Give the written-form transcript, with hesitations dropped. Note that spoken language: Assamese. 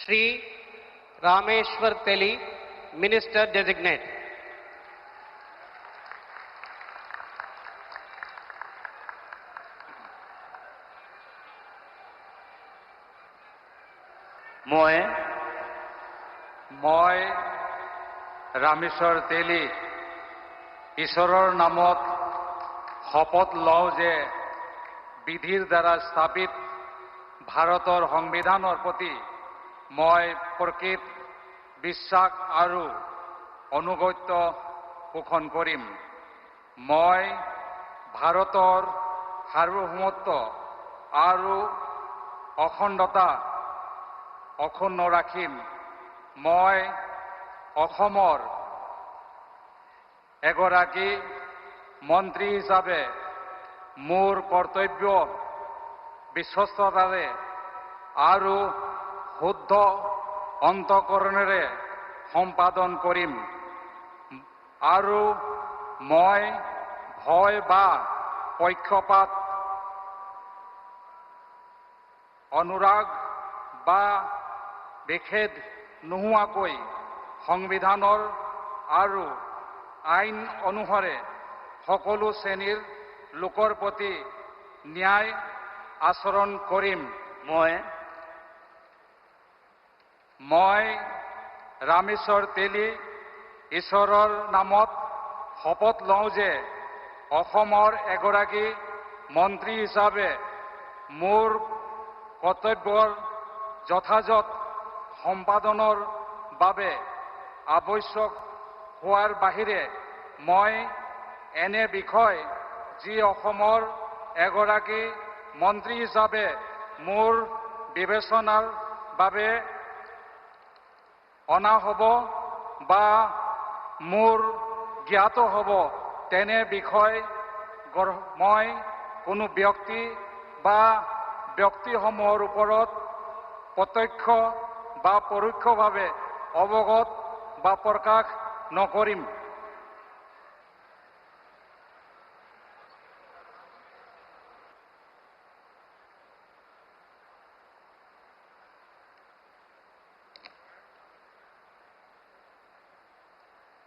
Shri Rameshwar Teli, Minister Designate. মই ৰামেশ্বৰ তেলী ঈশ্বৰৰ নামত শপত লওঁ যে বিধিৰ দ্বাৰা স্থাপিত ভাৰতৰ সংবিধানৰ প্ৰতি মই প্ৰকৃত বিশ্বাস আৰু অনুগত্য পোষণ কৰিম। মই ভাৰতৰ সাৰ্বভৌমত্ব আৰু অখণ্ডতা অক্ষুণ্ণ ৰাখিম। মই অসমৰ এগৰাকী মন্ত্ৰী হিচাপে মোৰ কৰ্তব্য বিশ্বস্ততাৰে আৰু শুদ্ধ অন্তঃকৰণেৰে সম্পাদন কৰিম আৰু মই ভয় বা পক্ষপাত অনুৰাগ বা বিখেদ নোহোৱাকৈ সংবিধানৰ আৰু আইন অনুসাৰে সকলো শ্ৰেণীৰ লোকৰ প্ৰতি ন্যায় আচৰণ কৰিম। মই ৰামেশ্বৰ তেলী ঈশ্বৰৰ নামত শপত লওঁ যে অসমৰ এগৰাকী মন্ত্ৰী হিচাপে মোৰ কৰ্তব্যৰ যথাযথ সম্পাদনৰ বাবে আৱশ্যক হোৱাৰ বাহিৰে মই এনে বিষয় যি অসমৰ এগৰাকী মন্ত্ৰী হিচাপে মোৰ বিবেচনাৰ বাবে অনা হ'ব বা মোৰ জ্ঞাত হ'ব তেনে বিষয় মই কোনো ব্যক্তি বা ব্যক্তিসমূহৰ ওপৰত প্ৰত্যক্ষ বা পৰোক্ষভাৱে অৱগত বা প্ৰকাশ নকৰিম।